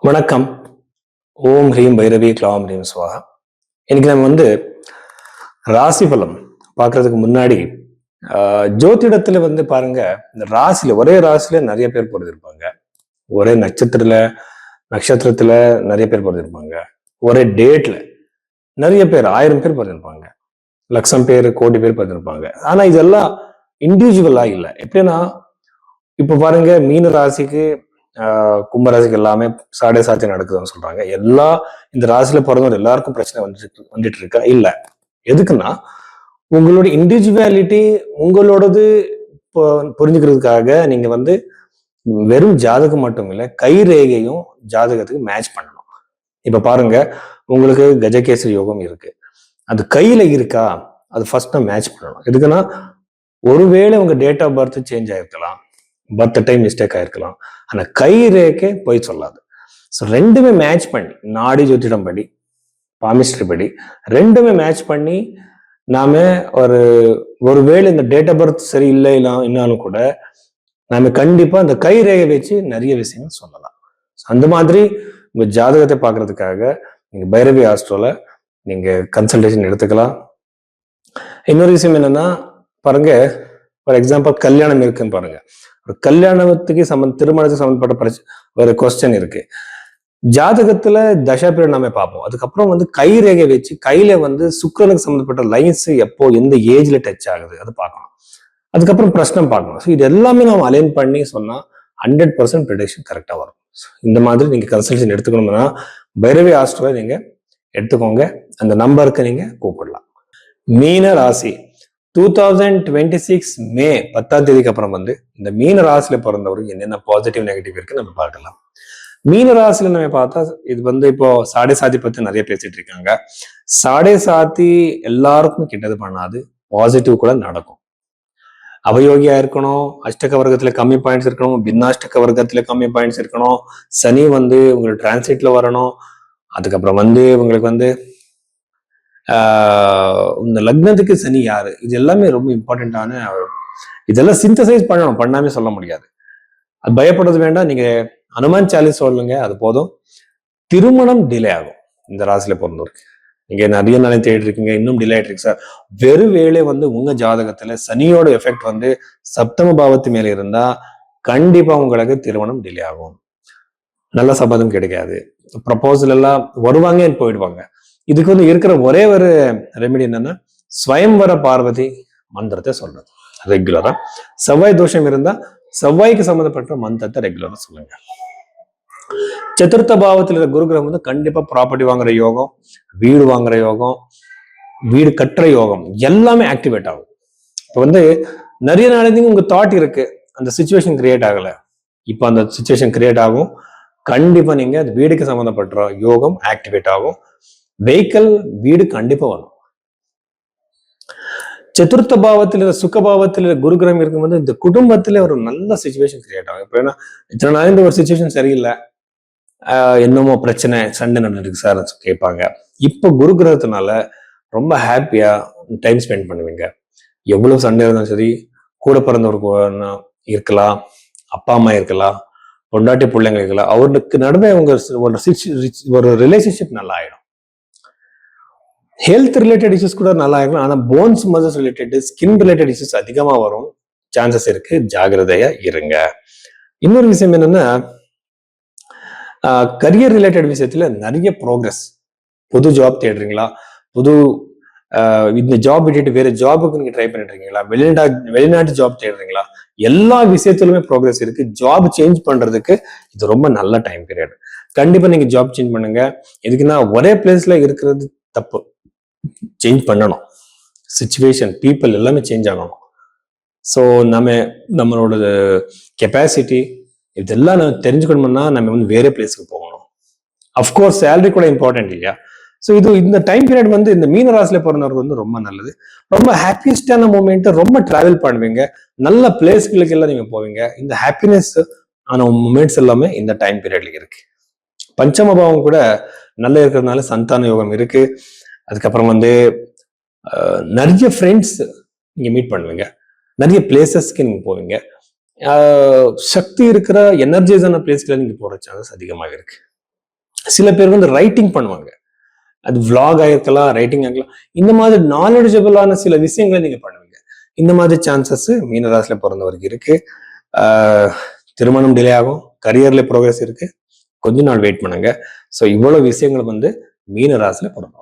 வணக்கம். ஓம் ஹ்ரீம் பைரவி க்ளாம் ஹ்ரீம் ஸ்வாஹா. இன்னைக்கு நம்ம ராசி பலம் பார்க்கறதுக்கு முன்னாடி ஜோதிடத்துல பாருங்க, இந்த ராசியில ஒரே ராசியில நிறைய பேர் பிறந்திருப்பாங்க. ஒரே நட்சத்திரத்துல நிறைய பேர் பிறந்திருப்பாங்க. ஒரே டேட்ல நிறைய பேர் 1000 பேர் பிறந்திருப்பாங்க. லட்சம் பேர், கோடி பேர் பிறந்திருப்பாங்க. ஆனா இதெல்லாம் இண்டிவிஜுவலா இல்லை. எப்படின்னா இப்ப பாருங்க, மீன ராசிக்கு கும்பராசிக்கு எல்லாமே சாடே சாத்தி நடக்குதுன்னு சொல்றாங்க. இந்த ராசியில பிறந்தவங்க எல்லாருக்கும் பிரச்சனை வந்துட்டு இருக்கா? இல்ல. எதுக்குன்னா உங்களோட இண்டிவிஜுவாலிட்டி உங்களோடது புரிஞ்சுக்கிறதுக்காக நீங்க வெறும் ஜாதகம் மட்டும் இல்ல, கை ரேகையும் ஜாதகத்துக்கு மேட்ச் பண்ணணும். இப்ப பாருங்க, உங்களுக்கு கஜகேசரி யோகம் இருக்கு, அது கையில இருக்கா? அது ஃபர்ஸ்ட் மேட்ச் பண்ணணும். எதுக்குன்னா ஒருவேளை உங்க டேட் ஆஃப் பர்த் சேஞ்ச் ஆயிருக்கலாம், பர்த் டைம் மிஸ்டேக் ஆயிருக்கலாம், ஆனா கை ரேக்கே போய் சொல்லாது. ஸோ ரெண்டுமே மேட்ச் பண்ணி, நாடி ஜோதிடம் படி, பாமிஸ்ட்ரி படி ரெண்டுமே மேட்ச் பண்ணி நாம ஒருவேளை இந்த டேட் ஆஃப் பர்த் சரி இல்லை இன்னாலும் கூட நாம கண்டிப்பா இந்த கை ரேகை வச்சு நிறைய விஷயங்கள் சொல்லலாம். அந்த மாதிரி உங்க ஜாதகத்தை பார்க்கறதுக்காக நீங்க பைரவி ஆஸ்ட்ரோல நீங்க கன்சல்டேஷன் எடுத்துக்கலாம். இன்னொரு விஷயம் என்னன்னா, பாருங்க, ஃபார் எக்ஸாம்பிள் கல்யாணம் இருக்குன்னு பாருங்க, ஒரு கல்யாணத்துக்கு திருமணத்துக்கு சம்பந்தப்பட்ட ஒரு கொஸ்டின் இருக்கு. ஜாதகத்துல தசா பீரியட் நாம பார்ப்போம். அதுக்கப்புறம் கை ரேகை வச்சு கையில சுக்கிரனுக்கு சம்பந்தப்பட்ட லைன்ஸ் எப்போ எந்த ஏஜ்ல டச் ஆகுது அது பார்க்கணும். அதுக்கப்புறம் பிரச்சனை பார்க்கணும். ஸோ இது எல்லாமே நம்ம அலைன் பண்ணி சொன்னா 100% ப்ரெடிக்ஷன் கரெக்டா வரும். இந்த மாதிரி நீங்க கன்சல்டேஷன் எடுத்துக்கணும்னா பைரவி ஆஸ்ட்ரோவை நீங்க எடுத்துக்கோங்க. அந்த நம்பருக்கு நீங்க கூப்பிடலாம். மீன ராசி 2026 மே 10ஆம் தேதிக்கு அப்புறம் இந்த மீன ராசியில பிறந்தவருக்கு என்னென்ன பாசிட்டிவ் நெகட்டிவ் இருக்கு நம்ம பார்க்கலாம். மீன ராசியில நம்ம பார்த்தா இது இப்போ சாடே சாத்தி பத்தி நிறைய பேசிட்டு இருக்காங்க. சாடே சாத்தி எல்லாருக்கும் கெட்டது பண்ணாது, பாசிட்டிவ் கூட நடக்கும். அவயோகியா இருக்கணும், அஷ்டக வர்க்கத்துல கம்மி பாயிண்ட்ஸ் இருக்கணும், பின்னாஷ்டக வர்க்கத்துல கம்மி பாயிண்ட்ஸ் இருக்கணும், சனி உங்களுக்கு டிரான்சிட்ல வரணும், அதுக்கப்புறம் உங்களுக்கு இந்த லக்னத்துக்கு சனி யாரு, இது எல்லாமே ரொம்ப இம்பார்ட்டன்டான. இதெல்லாம் சிந்தசைஸ் பண்ணணும், பண்ணாமே சொல்ல முடியாது. அது பயப்படுறது வேண்டாம். நீங்க ஹனுமான் சாலிஸ் சொல்லுங்க, அது போதும். திருமணம் டிலே ஆகும் இந்த ராசியில பிறந்தவருக்கு. நீங்க நிறைய நாளே தேடி இருக்கீங்க, இன்னும் டிலே ஆயிட்டு இருக்கு சார். வெறும் வேளை உங்க ஜாதகத்துல சனியோட எஃபெக்ட் சப்தம பாவத்து மேல இருந்தா கண்டிப்பா உங்களுக்கு திருமணம் டிலே ஆகும். நல்ல சம்பதம் கிடைக்காது, ப்ரப்போசல் எல்லாம் வருவாங்க போயிடுவாங்க. இதுக்கு இருக்கிற ஒரே ஒரு ரெமெடி என்னன்னா, ஸ்வயம்வர பார்வதி மந்திரத்தை சொல்றது ரெகுலரா. செவ்வாய் தோஷம் இருந்தா செவ்வாய்க்கு சம்பந்தப்பட்ட மந்திரத்தை ரெகுலரா சொல்லுங்க. சதுர்த்த பாவத்தில் இருக்கிற குருகிரகம் கண்டிப்பா ப்ராப்பர்ட்டி வாங்குற யோகம், வீடு வாங்குற யோகம், வீடு கட்டுற யோகம் எல்லாமே ஆக்டிவேட் ஆகும். இப்போ நிறைய நாளைக்கு உங்க தாட் இருக்கு, அந்த சிச்சுவேஷன் கிரியேட் ஆகல. இப்போ அந்த சிச்சுவேஷன் கிரியேட் ஆகும். கண்டிப்பா நீங்க வீடுக்கு சம்பந்தப்பட்ட யோகம் ஆக்டிவேட் ஆகும். வெஹிக்கல், வீடு கண்டிப்பா வரும். சதுர்த்த பாவத்துல சுகபாவத்துல குருகிரகம் இருக்கும்போது இந்த குடும்பத்துல ஒரு நல்ல சிச்சுவேஷன் கிரியேட் ஆகும். இப்போ இத்தனை நாள் இந்த ஒரு சிச்சுவேஷன் சரியில்லை, என்னமோ பிரச்சனை, சண்டை நடந்துருக்கு சார் கேட்பாங்க. இப்போ குரு கிரகத்தினால ரொம்ப ஹாப்பியா டைம் ஸ்பெண்ட் பண்ணுவீங்க. எவ்வளவு சண்டை இருந்தாலும் சரி, கூட பிறந்தவருக்கு இருக்கலாம், அப்பா அம்மா இருக்கலாம், பொண்டாட்டி பிள்ளைங்க இருக்கலாம், அவருக்கு நடுவே ஒரு ரிலேஷன்ஷிப் நல்லா ஆயிடும். ஹெல்த் ரிலேட்டட் இஷ்யூஸ் கூட நல்லா ஆயிடும். ஆனா bones muscles related, skin related issues அதிகமா வரும், சான்சஸ் இருக்கு. ஜாகிரதையா இருங்க. இன்னொரு விஷயம் என்னன்னா, கரியர் ரிலேட்டட் விஷயத்துல நிறைய ப்ரோக்ரஸ். புது ஜாப் தேடுறீங்களா, இந்த ஜாப் விட்டுட்டு வேற ஜாபுக்கு நீங்க ட்ரை பண்ணிட்டு இருக்கீங்களா, வெளிநாட்டு ஜாப் தேடுறீங்களா, எல்லா விஷயத்திலுமே ப்ரோக்ரஸ் இருக்கு. ஜாப் சேஞ்ச் பண்றதுக்கு இது ரொம்ப நல்ல டைம் பீரியட். கண்டிப்பா நீங்க ஜாப் சேஞ்ச் பண்ணுங்க. எதுக்குன்னா ஒரே பிளேஸ்ல இருக்கிறது தப்பு, சேஞ்ச் பண்ணணும். சிச்சுவேஷன், பீப்புள் எல்லாமே சேஞ்ச் ஆகணும். ஸோ நம்மளோட கெப்பாசிட்டி இதெல்லாம் நம்ம தெரிஞ்சுக்கணும்னா நம்ம வேற பிளேஸ்க்கு போகணும். அஃப்கோர்ஸ் சேலரி கூட இம்பார்ட்டன்ட் இல்லையா? ஸோ இந்த டைம் பீரியட் இந்த மீன ராசியில பிறந்தவருக்கு ரொம்ப நல்லது. ரொம்ப ஹாப்பியஸ்டான மூமெண்ட், ரொம்ப டிராவல் பண்ணுவீங்க, நல்ல பிளேஸ்களுக்கு எல்லாம் நீங்க போவீங்க. இந்த ஹாப்பினஸ் ஆன மூமெண்ட்ஸ் எல்லாமே இந்த டைம் பீரியட்ல இருக்கு. பஞ்சம பாவம் கூட நல்லா இருக்கிறதுனால சந்தான யோகம் இருக்கு. அதுக்கப்புறம் நிறைய ஃப்ரெண்ட்ஸ் நீங்க மீட் பண்ணுவீங்க, நிறைய பிளேசஸ்க்கு நீங்க போவீங்க. சக்தி இருக்கிற எனர்ஜைஸான பிளேஸ்ல நீங்க போற சான்சஸ் அதிகமாக இருக்கு. சில பேர் வந்து ரைட்டிங் பண்ணுவாங்க, அது vlog ஆயிருக்கலாம், ரைட்டிங் ஆயிருக்கலாம். இந்த மாதிரி நாலேஜபிளான சில விஷயங்களை நீங்க பண்ணுவீங்க. இந்த மாதிரி சான்சஸ் மீனராசில பிறந்தவருக்கு இருக்கு. திருமணம் டிலே ஆகும், கரியர்ல ப்ரோக்ரஸ் இருக்கு, கொஞ்ச நாள் வெயிட் பண்ணுங்க. ஸோ இவ்வளவு விஷயங்கள் வந்து மீனராசில பிறந்தவங்க.